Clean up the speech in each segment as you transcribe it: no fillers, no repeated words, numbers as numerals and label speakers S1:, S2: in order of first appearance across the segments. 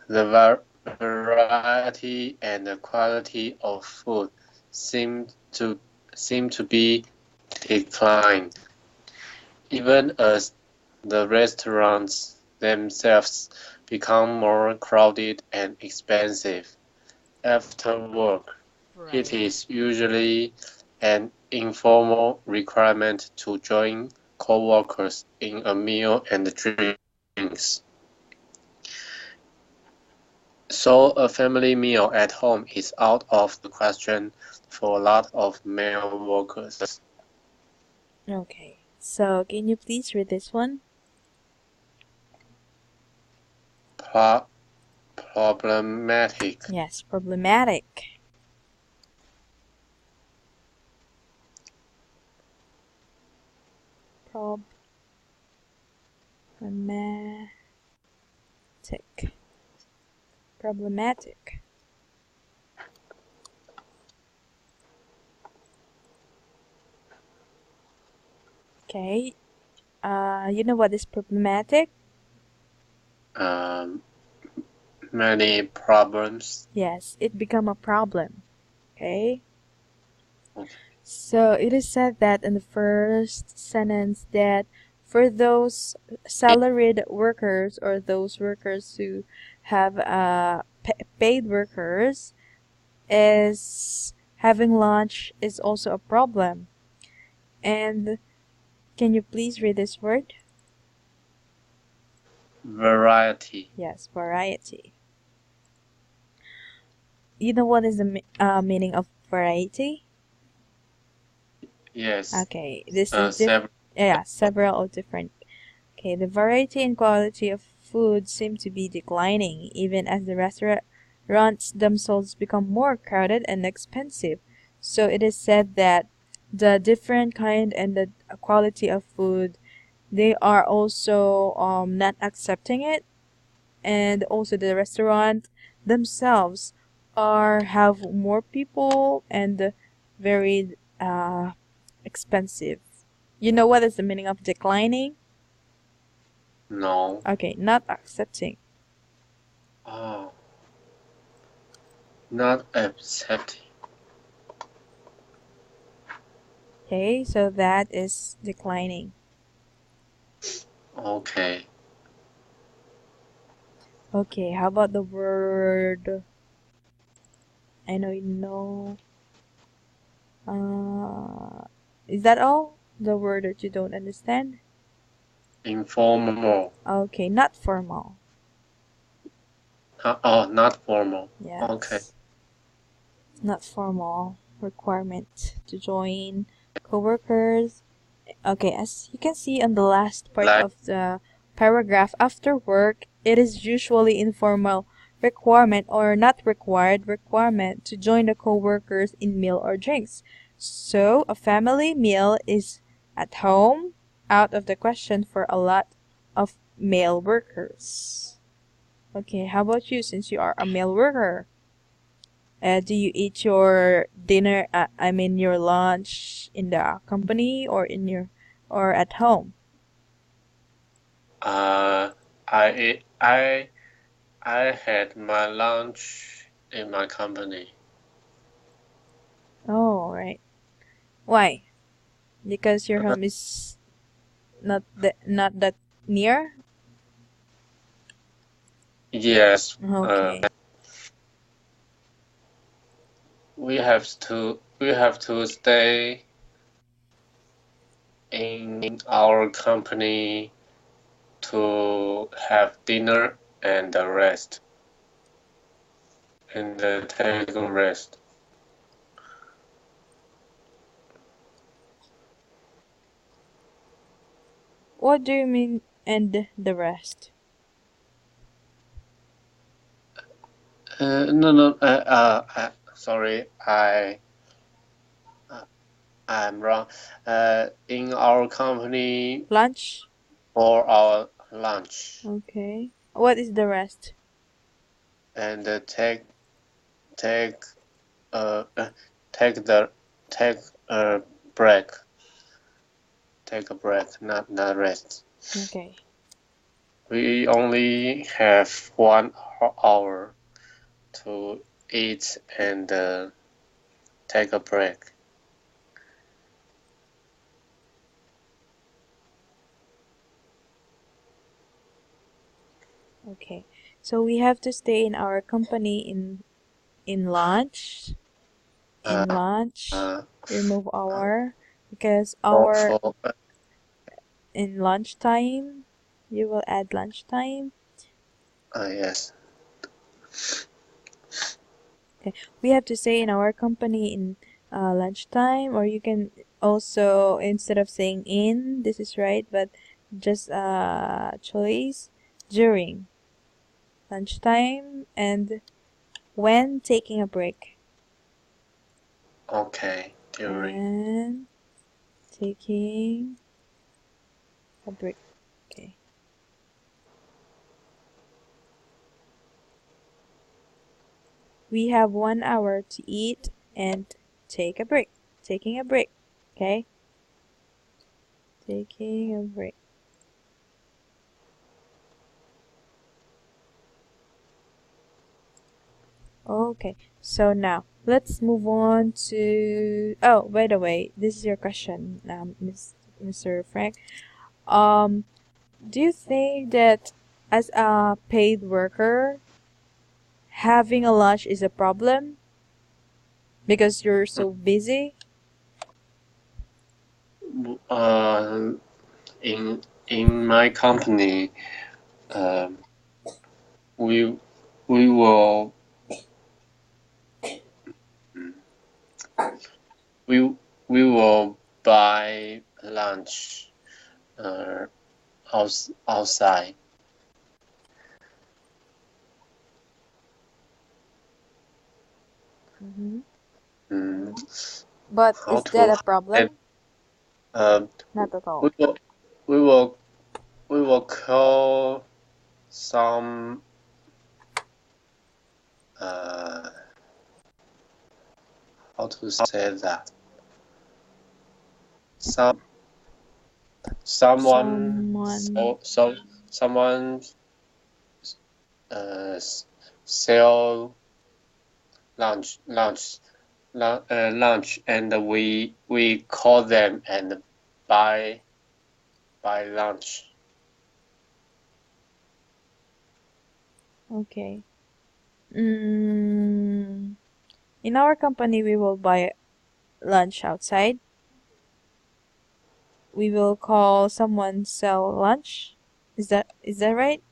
S1: the variety and the quality of food seem to be declined, even as the restaurants themselves become more crowded and expensive. After work, it
S2: Right.
S1: is usually an informal requirement to join co-workers in a meal and drinks. So a family meal at home is out of the question for a lot of male workers.
S2: Okay. So can you please read this one?
S1: Pro- Problematic.
S2: Yes, problematic. Problematic. Problematic. Okay. You know what is problematic?
S1: Um, Many problems.
S2: Yes, it become a problem. Okay.
S1: Okay.
S2: So it is said that in the first sentence that for those salaried workers or those workers who have paid workers is having lunch is also a problem. And can you please read this word?
S1: Variety.
S2: Yes, variety. You know what is the meaning of variety?
S1: Yes.
S2: Okay, this is
S1: Several.
S2: yeah, several of different. Okay, the variety and quality of food seem to be declining even as the restaurants themselves become more crowded and expensive. So it is said that the different kind and the quality of food, they are also not accepting it, and also the restaurant themselves are have more people and very expensive. You know what is the meaning of declining?
S1: No.
S2: Okay, not accepting.
S1: Oh, not accepting.
S2: Okay, so that is declining.
S1: Okay.
S2: Okay, how about the word? I know you know. Is that all? The word that you don't understand?
S1: Informal.
S2: Okay, not formal.
S1: Oh, not formal. Okay.
S2: Yes, not formal requirement to join coworkers. Okay, as you can see on the last part
S1: Like
S2: of the paragraph, after work, it is usually informal requirement or not required requirement to join the coworkers in meal or drinks. So, a family meal is at home out of the question for a lot of male workers. Okay, how about you since you are a male worker? Do you eat your dinner, I mean your lunch in the company or in your or at home?
S1: I I had my lunch in my company.
S2: Oh, right. Why? Because your home is not that near?
S1: Yes.
S2: Okay.
S1: We have to stay in our company to have dinner and rest and take a rest.
S2: What do you mean and the rest?
S1: No. Sorry, uh, I'm wrong. In our company
S2: Lunch?
S1: for our lunch
S2: Okay. What is the rest?
S1: and take uh uh, take the take a break. Take a break, not rest.
S2: Okay.
S1: We only have 1 hour to eat and take a break.
S2: Okay, so we have to stay in our company in lunch. In lunch,
S1: Uh,
S2: remove our because
S1: for,
S2: our
S1: for
S2: in lunchtime, you will add lunchtime.
S1: yes.
S2: Okay, we have to say in our company in lunchtime, or you can also instead of saying in, this is right, but just choice during lunchtime and when taking a break.
S1: Okay, during.
S2: And taking a break. Okay. We have 1 hour to eat and take a break. Taking a break. Okay? Taking a break. Okay, so now let's move on to. Oh, by the way, this is your question, Mr. Frank. Um, do you think that as a paid worker, having a lunch is a problem because you're so busy?
S1: Uh, in my company, um, we we will we we will buy lunch uh, outside.
S2: Mm-hmm.
S1: Mm,
S2: But
S1: how
S2: is that
S1: to
S2: a
S1: and
S2: problem?
S1: um,
S2: Not at
S1: we
S2: all.
S1: will we will we will call some uh, how to say that someone
S2: Someone.
S1: someone uh, sell lunch lunch and we call them and buy lunch.
S2: Okay. Mm, in our company, we will buy lunch outside. We will call someone sell lunch. Is that right?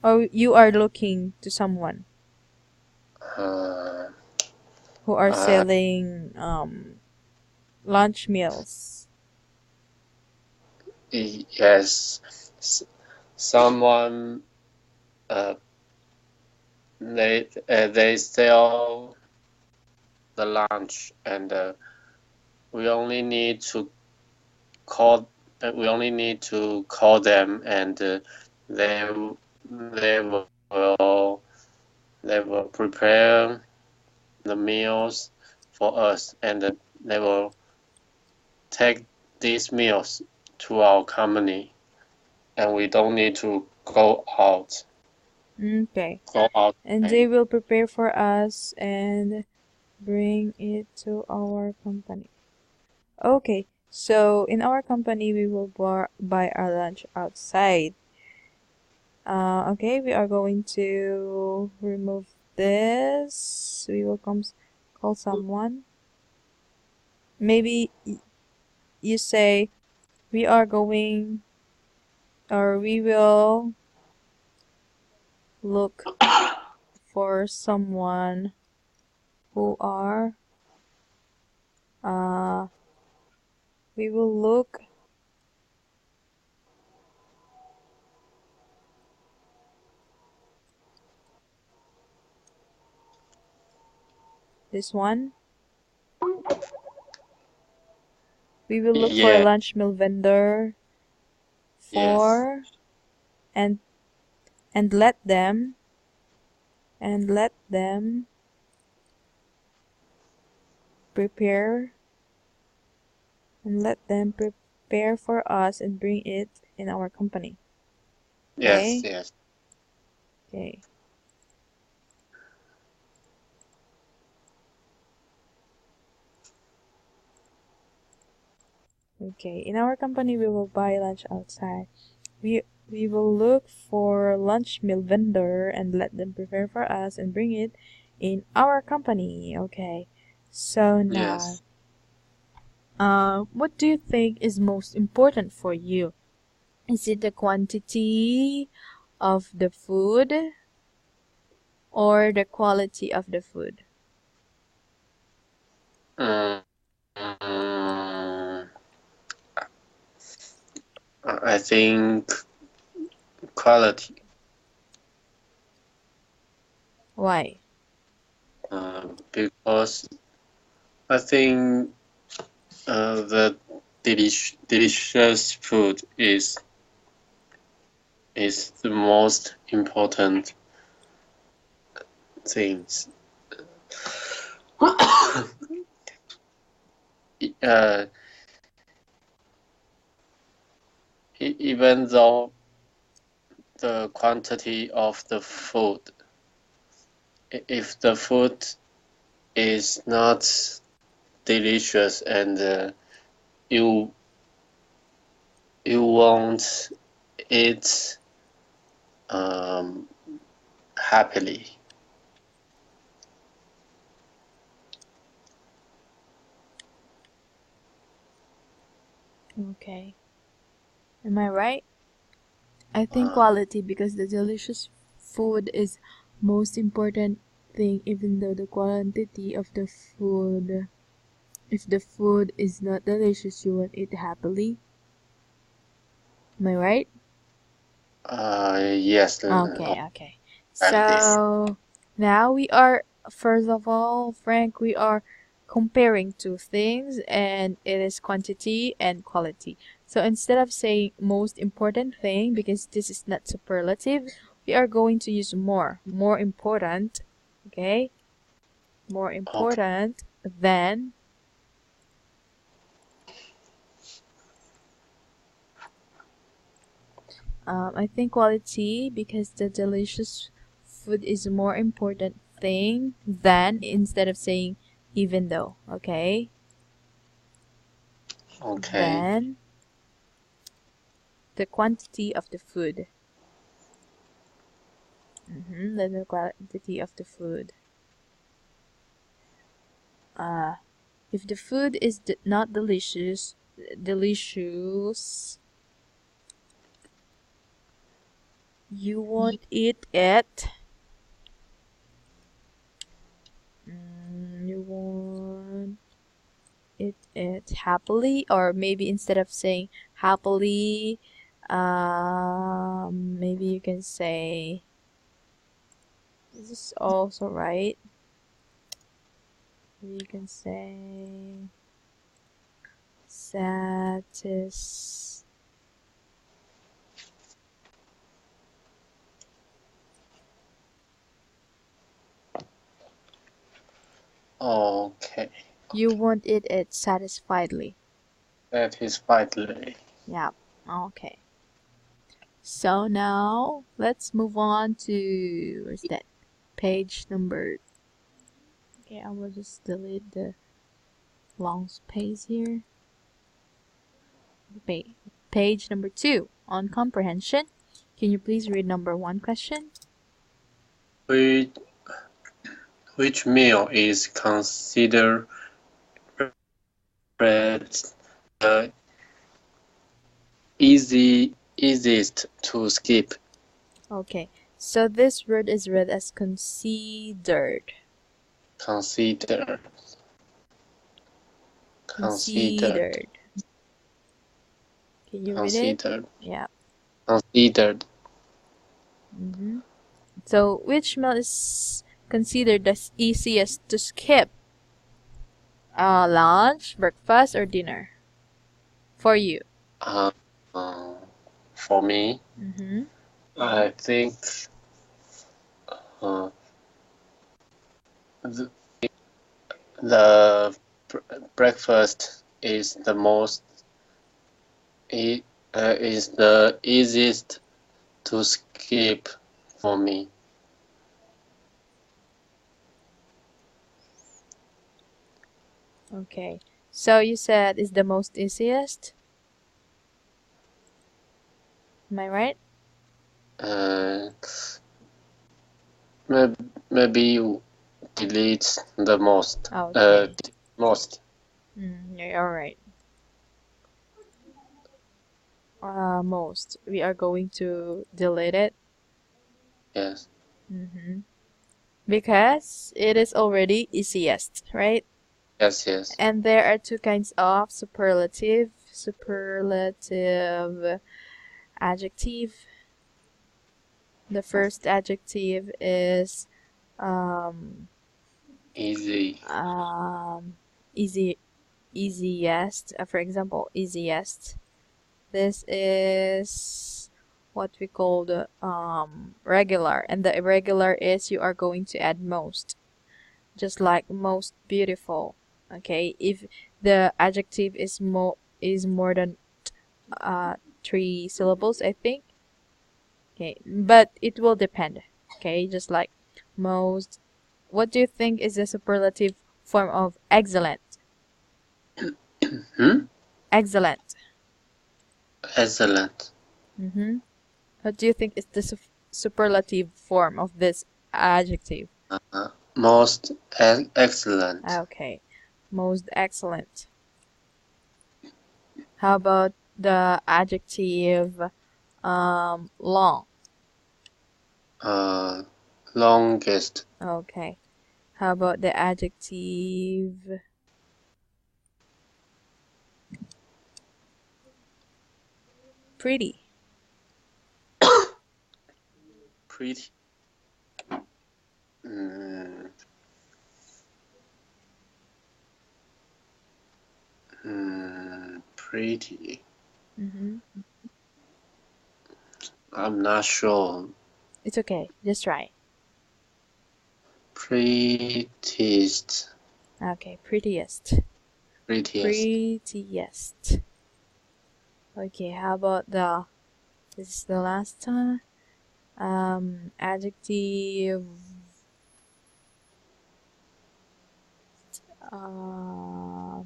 S2: Or you are looking to someone
S1: Uh,
S2: who are
S1: uh,
S2: selling lunch meals?
S1: yes, someone uh, they sell the lunch and we only need to call them and they they will they will prepare the meals for us and they will take these meals to our company and we don't need to
S2: Okay.
S1: go out
S2: And they will prepare for us and bring it to our company. Okay. So in our company, we will buy our lunch outside. Okay, we are going to remove this. We will call someone. Maybe you say we are going or we will look for someone who are uh we will look this one. We will look for a
S1: yeah
S2: lunch meal vendor
S1: yes
S2: for and and let them and let them prepare and let them prepare for us and bring it in our company.
S1: Yes,
S2: Okay.
S1: yes.
S2: Okay. Okay. In our company, we will buy lunch outside. We will look for lunch meal vendor and let them prepare for us and bring it in our company. Okay. So now,
S1: Yes.
S2: what do you think is most important for you? Is it the quantity of the food or the quality of the food?
S1: Mm, I think quality.
S2: Why?
S1: Because I think the delicious food is the most important things. uh, Even though the quantity of the food, if the food is not delicious and you you won't eat um, happily.
S2: Okay. Am I right? I think
S1: Uh,
S2: quality because the delicious food is most important thing even though the quantity of the food, if the food is not delicious you won't eat happily. Am I right?
S1: yes,
S2: Okay.
S1: like this.
S2: So now we are, first of all, Frank, we are comparing two things and it is quantity and quality. So instead of saying most important thing, because this is not superlative, we are going to use more important, okay? More
S1: Okay.
S2: important than, I think quality because the delicious food is a more important thing than, instead of saying even though, okay?
S1: Okay.
S2: Then the quantity of the food. Then the quantity of the food. If the food is not delicious, you won't eat it. You won't eat it happily, or maybe instead of saying happily, maybe you can say, this is also right. You can say satis.
S1: Okay.
S2: You won't eat it satisfiedly.
S1: That is vitally.
S2: Yeah. Okay. So now let's move on to, where's that? Page number. Okay, I will just delete the long space here. Page number 2 on comprehension. Can you please read number 1 question?
S1: Which which meal is considered the easiest to skip?
S2: Okay. So this word is read as considered.
S1: Consider. Considered.
S2: Considered. Can you read it?
S1: Considered.
S2: Yeah.
S1: Considered.
S2: So which meal is considered the easiest to skip? Lunch, breakfast, or dinner? For you.
S1: Uh, uh, for me, I think uh, the, the breakfast is is the easiest to skip for me.
S2: Okay. So you said is the most easiest? Am I right?
S1: Uh, maybe you delete the most.
S2: Okay.
S1: Most.
S2: You're alright. Most. We are going to delete it.
S1: Yes.
S2: Mm-hmm. Because it is already easiest, right?
S1: Yes. Yes.
S2: And there are two kinds of superlative. Superlative adjective. The first adjective is um,
S1: Easy.
S2: easy, easiest. For example, easiest. This is what we call the regular, and the irregular is you are going to add most, just like most beautiful. Okay, if the adjective is more than three syllables, I think. Okay, but it will depend. Okay, just like most. What do you think is the superlative form of excellent?
S1: Hmm?
S2: Excellent.
S1: Excellent.
S2: Mm-hmm. What do you think is the superlative form of this adjective?
S1: Most excellent.
S2: Okay, most excellent. How about the adjective long?
S1: Uh, Longest.
S2: Okay. How about the adjective pretty?
S1: Pretty. Mm, Pretty.
S2: Mm-hmm.
S1: I'm not sure.
S2: It's okay. Just try.
S1: Prettiest.
S2: Okay, prettiest.
S1: Prettiest.
S2: Prettiest. Okay, how about the this is the last time. Adjective uh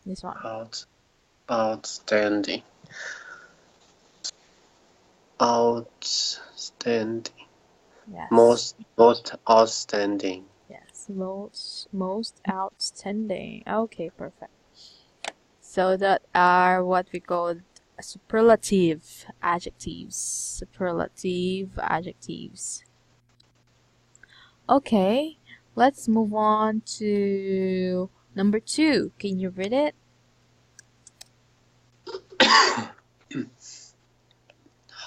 S2: this one.
S1: Out. Outstanding. Outstanding.
S2: Yes.
S1: Most outstanding.
S2: Yes. Most outstanding. Okay, perfect. So that are what we call superlative adjectives. Superlative adjectives. Okay, let's move on to number 2. Can you read it?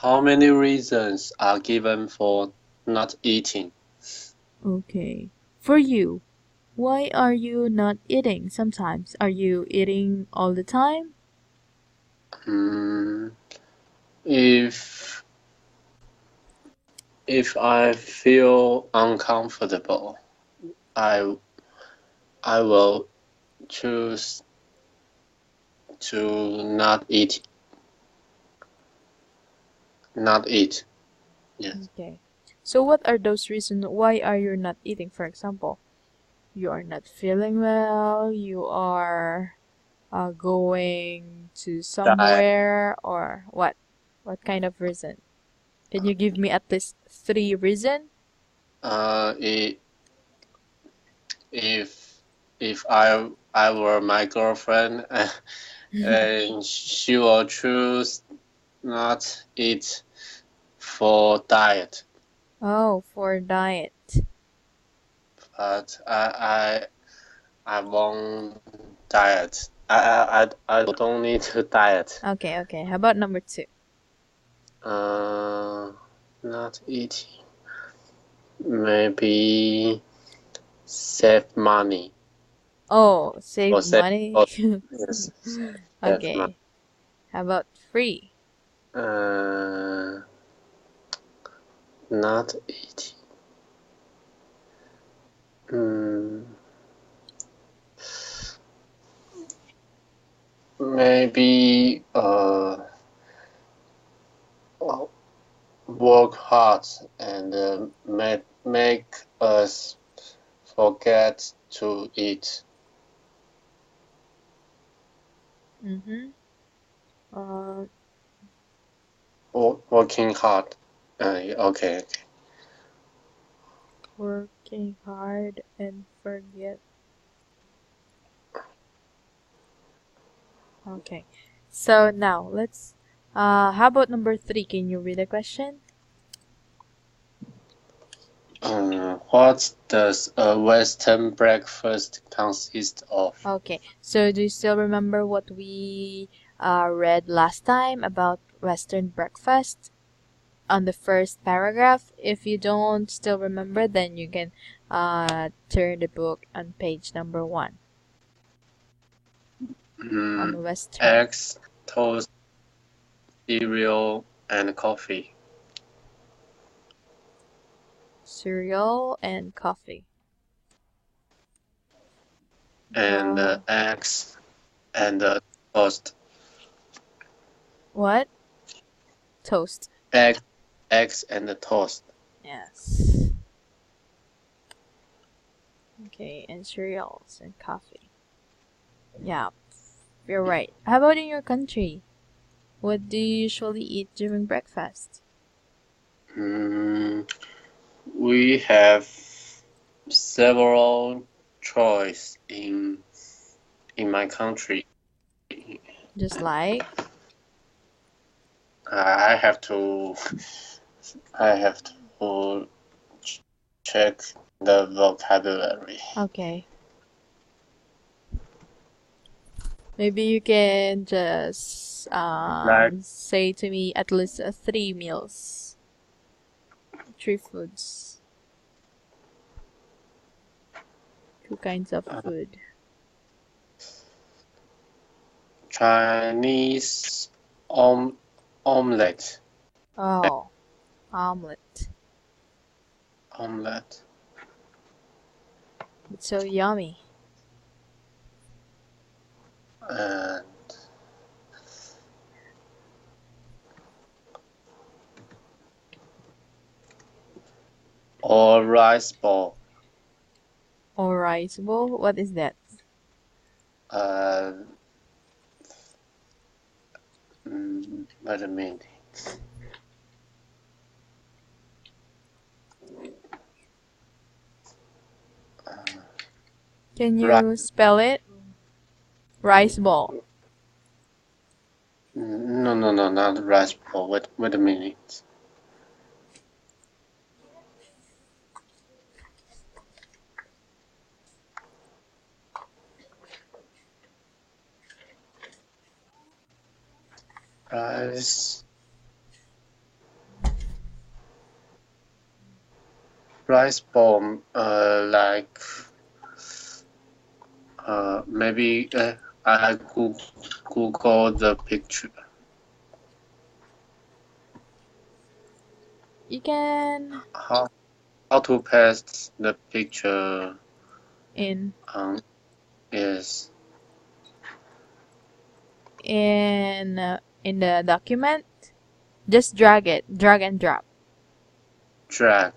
S1: How many reasons are given for not eating?
S2: Okay. For you, why are you not eating sometimes? Are you eating all the time?
S1: Hmm, if I feel uncomfortable, I will choose to not eat. Yes.
S2: Okay. So what are those reasons why are you not eating? For example, you are not feeling well, you are going to
S1: Diet.
S2: somewhere, or what? What kind of reason? Can you give me at least 3 reasons?
S1: Uh, i- if I were my girlfriend, and she will choose not eat for diet.
S2: Oh, for diet.
S1: But I won't diet. I don't need to diet.
S2: Okay, okay. How about number 2?
S1: Uh, Not eating. Maybe save money.
S2: Oh, save
S1: Or save.
S2: money.
S1: Or, yes, save money.
S2: Okay. How about free?
S1: Uh, Not eating. Mm, maybe work hard and make us forget to eat.
S2: Mm-hmm. Uh,
S1: Working hard. Okay.
S2: working hard and forget. Okay. So now let's. How about number 3? Can you read the question?
S1: What does a Western breakfast consist of?
S2: Okay. So do you still remember what we read last time about Western breakfast on the first paragraph? If you don't still remember, then you can turn the book on page number 1 on Western.
S1: Eggs, toast, cereal, and coffee.
S2: Cereal and coffee.
S1: And eggs and toast.
S2: What? Toast.
S1: Eggs and toast.
S2: Yes. Okay, and cereals and coffee. Yeah, you're right. How about in your country? What do you usually eat during breakfast?
S1: We have several choice in my country.
S2: Just like?
S1: I have to check the vocabulary.
S2: Okay. Maybe you can just say to me at least 3 meals. 3 foods. 2 kinds of food.
S1: Chinese omelette.
S2: Oh, omelet.
S1: Omelette.
S2: It's so yummy.
S1: And or rice ball.
S2: Or rice bowl? What is that?
S1: Wait a minute.
S2: Can you spell it? Rice ball.
S1: No, not rice ball. Wait a minute. Rice ball. Like maybe I Google the picture.
S2: You can
S1: How to paste the picture?
S2: in
S1: Yes.
S2: in the document. Just drag it. Drag and drop.
S1: Drag.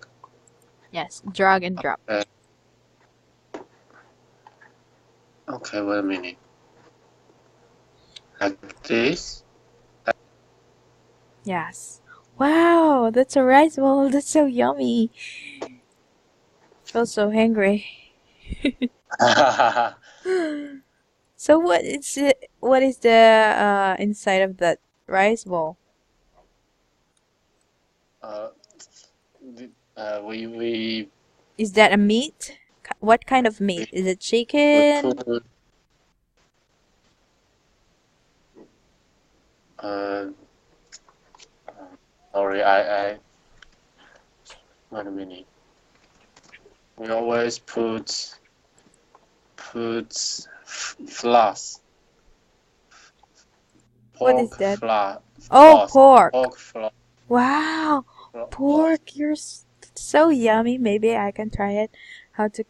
S2: Yes, drag and drop.
S1: Okay, wait a minute. Like this?
S2: Yes. Wow, that's a rice bowl. That's so yummy. Feel so hungry. So what is it? What is the inside of that rice bowl?
S1: We
S2: Is that a meat? What kind of meat? Is it chicken?
S1: put sorry, I wait a minute. We always put floss.
S2: What is
S1: Pork
S2: that?
S1: floss.
S2: Oh, pork.
S1: Pork floss.
S2: Wow, pork. You're so yummy. Maybe I can try it. How to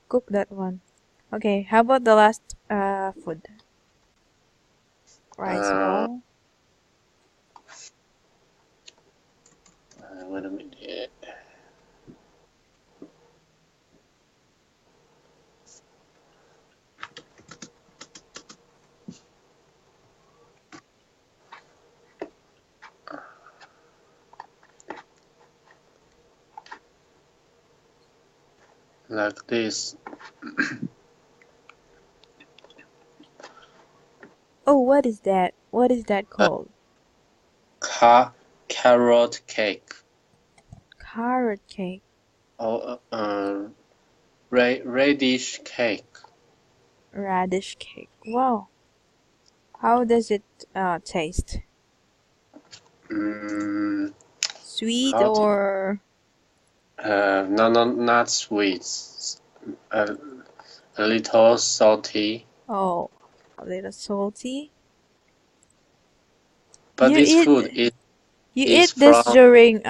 S2: cook that one? Okay. How about the last food? Rice
S1: Uh,
S2: bowl.
S1: wait a minute. Like this.
S2: Oh, what is that? What is that called?
S1: Carrot cake.
S2: Carrot cake.
S1: Or radish cake.
S2: Radish cake. Wow. How does it taste?
S1: Mm,
S2: Sweet
S1: how to,
S2: or
S1: no, not sweet. A, a little salty.
S2: oh, a little salty?
S1: But
S2: You
S1: this
S2: eat
S1: food
S2: you
S1: is
S2: eat this
S1: from
S2: during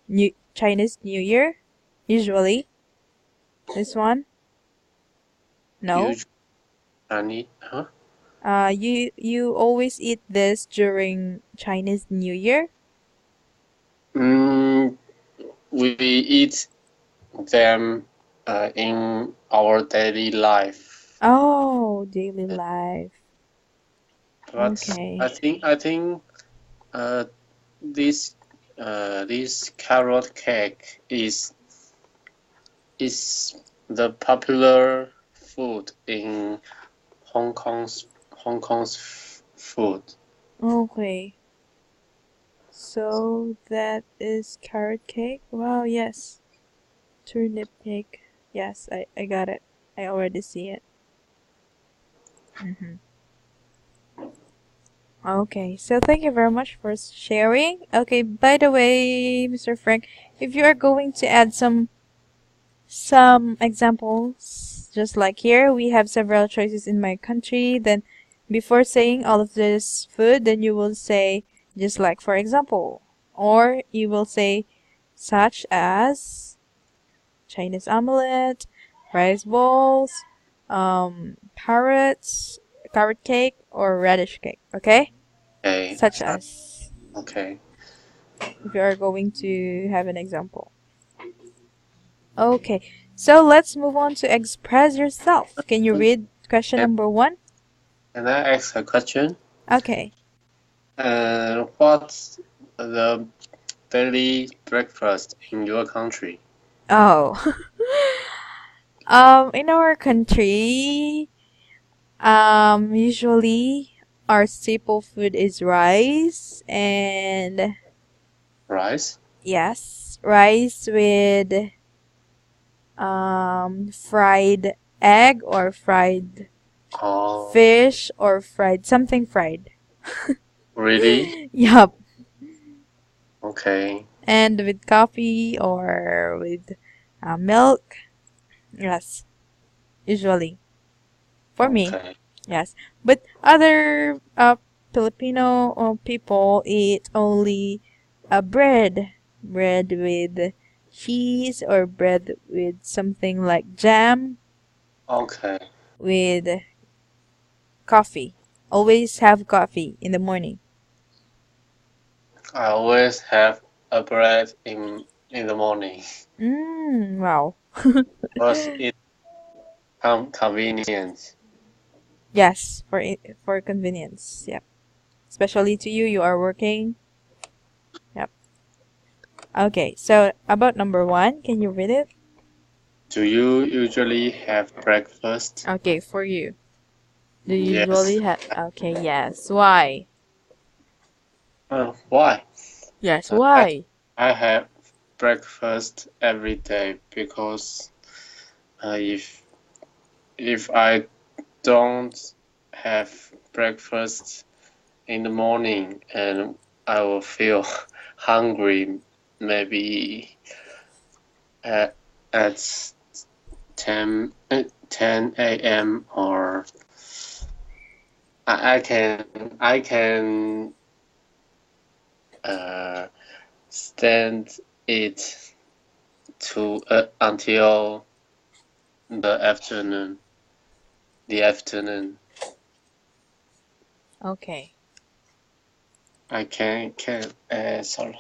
S2: New Chinese New Year? Usually, this one? No.
S1: huge honey. Huh?
S2: You always eat this during Chinese New Year?
S1: Mm, we eat them in our daily life.
S2: Oh, daily life.
S1: But
S2: Okay.
S1: I think uh, this this carrot cake is the popular food in Hong Kong's food.
S2: Okay. So that is carrot cake? Wow, yes. Turnip cake. Yes, I got it. I already see it. Mm-hmm. Okay, so thank you very much for sharing. Okay, by the way, Mr. Frank, if you are going to add some examples, just like here, we have several choices in my country. Then, before saying all of this food, then you will say just like for example, or you will say such as Chinese omelette, rice balls, carrots, carrot cake, or radish cake. Okay,
S1: Okay,
S2: such as
S1: okay.
S2: if you are going to have an example. Okay, so let's move on to express yourself. Can you read question
S1: Can,
S2: number one?
S1: can I ask a question?
S2: Okay.
S1: What's the daily breakfast in your country?
S2: Oh. In our country, usually our staple food is rice and
S1: Rice?
S2: yes, rice with fried egg or fried
S1: Oh,
S2: fish or fried something fried.
S1: really?
S2: Yup.
S1: Okay,
S2: And with coffee or with milk. Yes, usually. For me,
S1: okay.
S2: yes. But other Filipino people eat only bread. Bread with cheese or bread with something like jam
S1: Okay.
S2: with coffee. Always have coffee in the morning.
S1: I always have a bread in the morning
S2: Wow.
S1: because it's convenient.
S2: Yes, for convenience. Yep. Especially to you, you are working. Yep. Okay, so about number one, can you read it?
S1: Do you usually have breakfast?
S2: Okay, for you. Do you
S1: Yes.
S2: usually have? Okay, yes. Why?
S1: Why?
S2: Yes,
S1: I
S2: why?
S1: I have breakfast every day because if I don't have breakfast in the morning and I will feel hungry maybe at at 10 a.m. or I can uh, stand it to until the afternoon. The afternoon.
S2: Okay.
S1: I can sorry.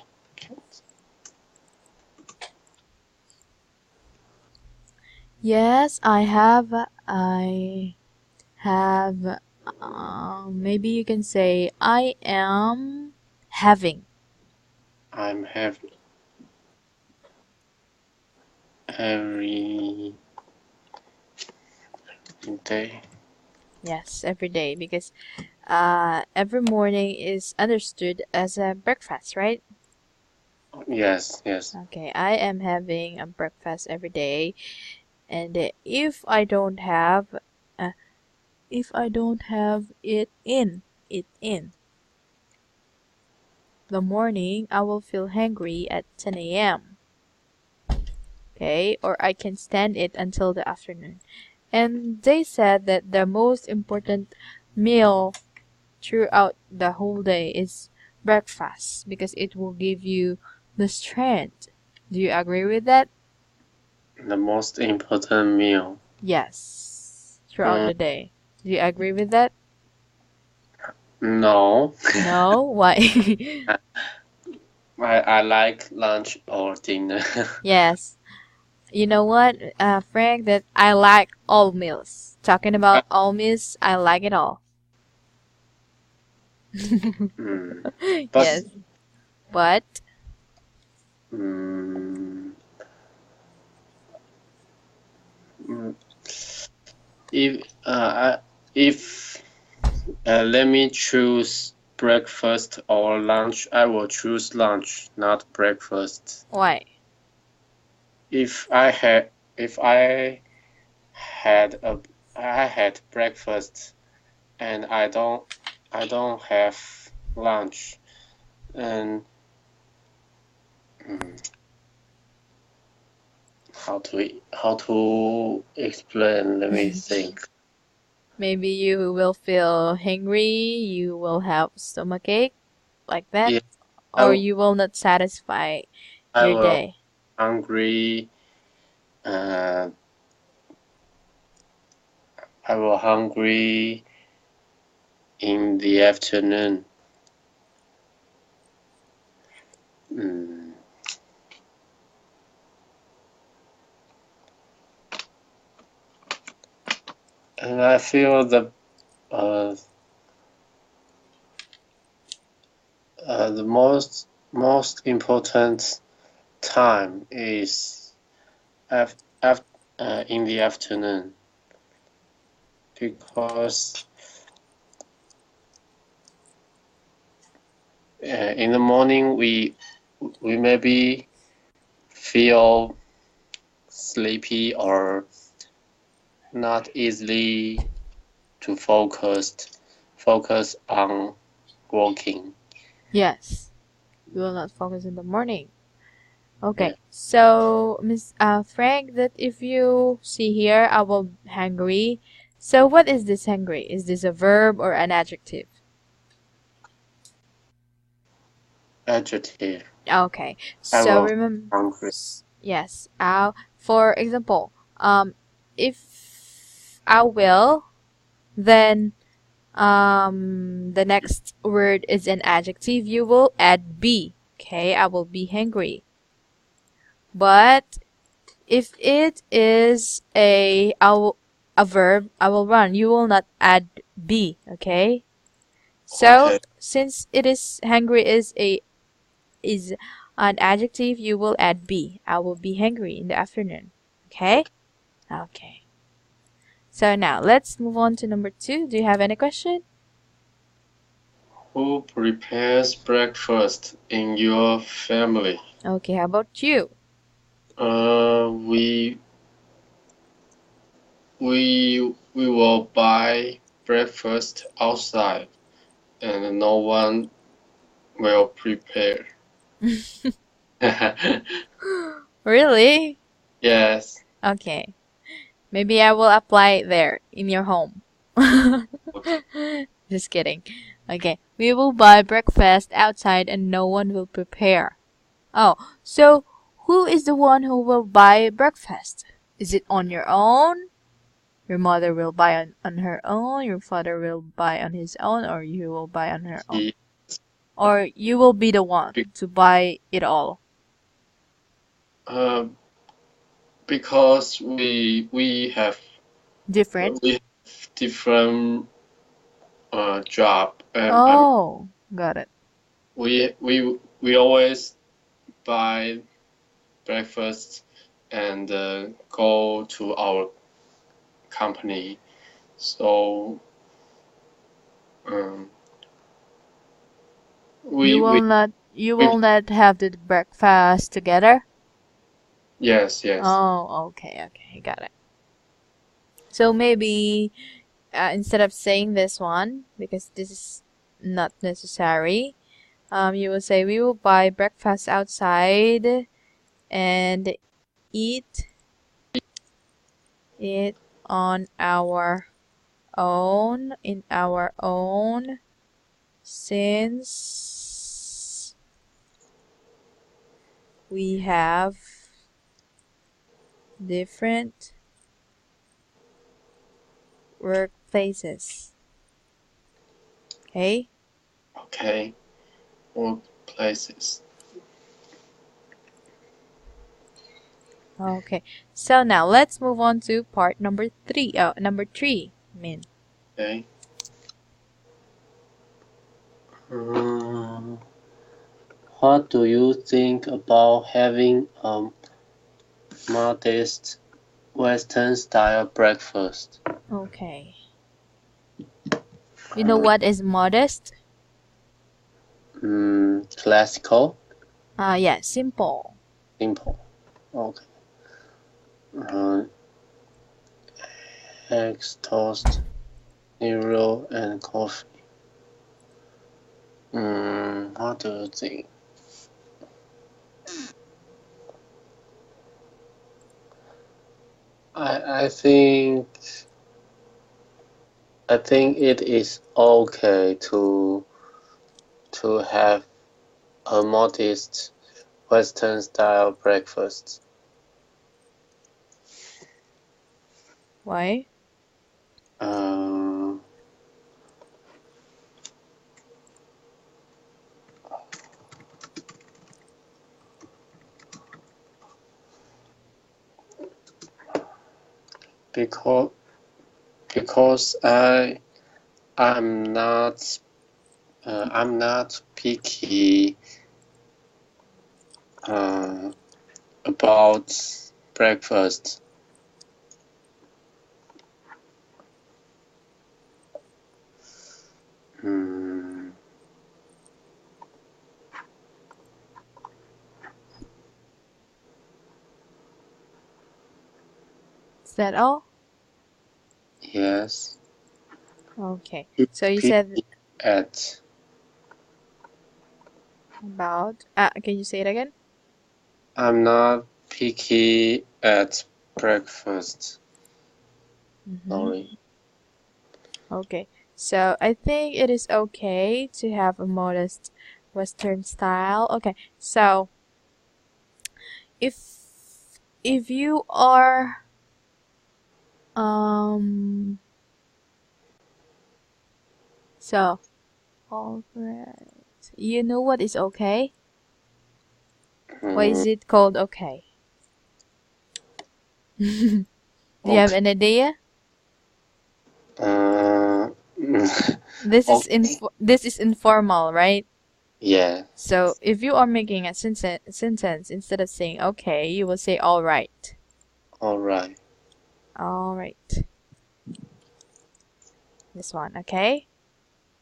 S2: Yes, I have. Maybe you can say I am having.
S1: I'm have every day.
S2: Yes, every day because every morning is understood as a breakfast, right?
S1: Yes, yes.
S2: Okay, I am having a breakfast every day, and uh, if I don't have it in the morning, I will feel hungry at 10 a.m. Okay, or I can stand it until the afternoon. And they said that the most important meal throughout the whole day is breakfast because it will give you the strength. Do you agree with that?
S1: The most important meal.
S2: Yes, throughout
S1: Mm,
S2: the day. Do you agree with that?
S1: no.
S2: No? Why?
S1: I like lunch or dinner.
S2: Yes. You know what, Frank, that I like all meals. Talking about all meals, I like it all.
S1: Mm, but
S2: Yes. But,
S1: mm, mm, if if let me choose breakfast or lunch, I will choose lunch, not breakfast.
S2: why?
S1: If I had I had breakfast and I don't have lunch and mm, how to explain? Let me think.
S2: Maybe you will feel hungry, you will have stomachache, like that,
S1: Yeah, I
S2: or
S1: will,
S2: you will not satisfy
S1: I
S2: your
S1: will
S2: day.
S1: hungry. Uh, I will hungry in the afternoon. Mm. And I feel uh, the most important time is af, af, in the afternoon because in the morning we maybe feel sleepy or not easily to focus on working.
S2: Yes, you will not focus in the morning. Okay,
S1: Yeah.
S2: so Miss Frank, that if you see here, I will hungry. So what is this hungry? Is this a verb or an adjective?
S1: Adjective.
S2: Okay,
S1: I
S2: so
S1: will
S2: remember,
S1: hungry.
S2: yes. For example, if I will, then the next word is an adjective. You will add be. Okay, I will be hungry. But if it is a verb, I will run. You will not add be. Okay. So
S1: Okay.
S2: since it is hungry is an adjective, you will add be. I will be hungry in the afternoon. Okay?
S1: Okay.
S2: Okay. So now let's move on to number 2. Do you have any question?
S1: Who prepares breakfast in your family?
S2: Okay, how about you?
S1: We will buy breakfast outside, and no one will prepare.
S2: Really?
S1: Yes.
S2: Okay. Maybe I will apply it there in your home.
S1: Okay.
S2: Just kidding. Okay. We will buy breakfast outside and no one will prepare. Oh, so who is the one who will buy breakfast? Is it on your own? Your mother will buy on her own, your father will buy on his own, or you will buy on her own?
S1: Ye-
S2: Or you will be the one
S1: be-
S2: to buy it all?
S1: uh, because we have
S2: Different?
S1: different job,
S2: Oh, got it.
S1: we always buy breakfast and go to our company. So um,
S2: You will
S1: we
S2: not have the breakfast together?
S1: yes.
S2: Oh, okay, got it. So maybe instead of saying this one, because this is not necessary, you will say we will buy breakfast outside and eat it on our own, in our own, since we have different workplaces. Okay?
S1: Okay, workplaces.
S2: Okay. So now let's move on to part number 3. Number 3, Min.
S1: Okay. Um, what do you think about having a modest Western style breakfast?
S2: Okay. You know what is modest?
S1: Classical,
S2: Yeah, simple.
S1: simple. Okay. Uh, eggs, toast, cereal, and coffee. What do you think? I think it is okay to have a modest Western style breakfast.
S2: Why?
S1: Uh, because I'm not I'm not picky uh, about breakfast. Hmm.
S2: Is that all?
S1: Yes.
S2: Okay. So you said
S1: Picky at
S2: about can you say it again?
S1: I'm not picky at breakfast. Sorry.
S2: Okay. So I think it is okay to have a modest Western style. Okay. So if you are um so all right. You know what is okay? Why
S1: Hmm.
S2: is it called okay? Do you have
S1: Okay.
S2: an idea?
S1: Uh, okay.
S2: This is informal, right?
S1: Yeah.
S2: So if you are making a sentence instead of saying okay, you will say all right.
S1: All right.
S2: All right. This one, okay?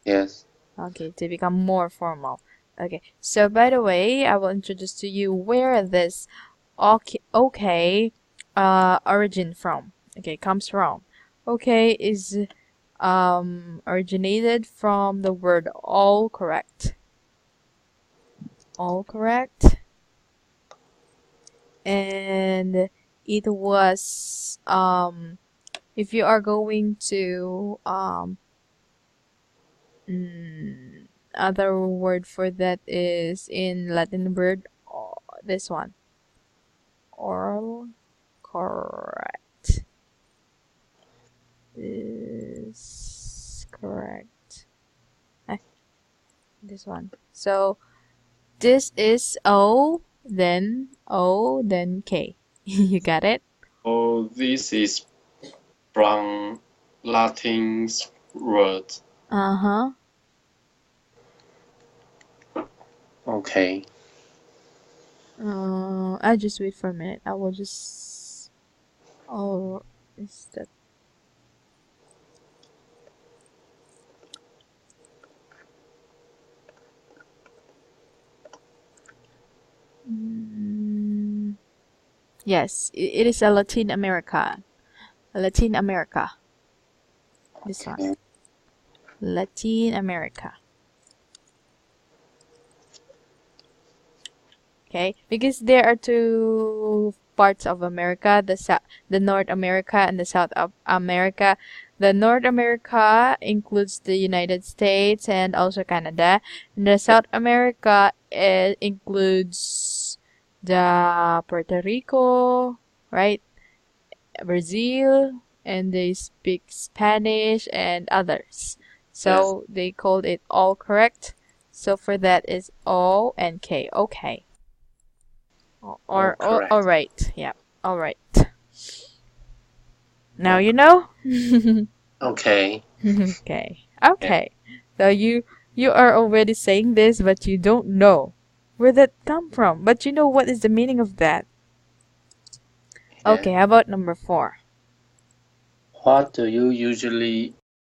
S1: Yes.
S2: Okay, to become more formal. Okay. So by the way, I will introduce to you where this okay origin from. Okay, comes from. Okay is originated from the word all correct. All correct. And it was if you are going to other word for that is in Latin word this one. All correct. This one. So this is O, then K. You got it?
S1: Oh, this is from Latin word.
S2: Uh-huh.
S1: Okay.
S2: I just wait for a minute. I will just. Oh, is that? Yes, it is a Latin America. Latin America. This one.
S1: Okay.
S2: Latin America. Okay, because there are two parts of America, the North America and the South of America. The North America includes the United States and also Canada. And the South America includes the Puerto Rico, right? Brazil, and they speak Spanish and others. So they called it all correct. So for that is O and K. Okay.
S1: Correct.
S2: All right. Yeah. All right. Now you know?
S1: Okay.
S2: Okay. Okay. So you are already saying this, but you don't know where that come from. But you know what is the meaning of that?
S1: Yeah.
S2: Okay, how about number 4?
S1: What do you usually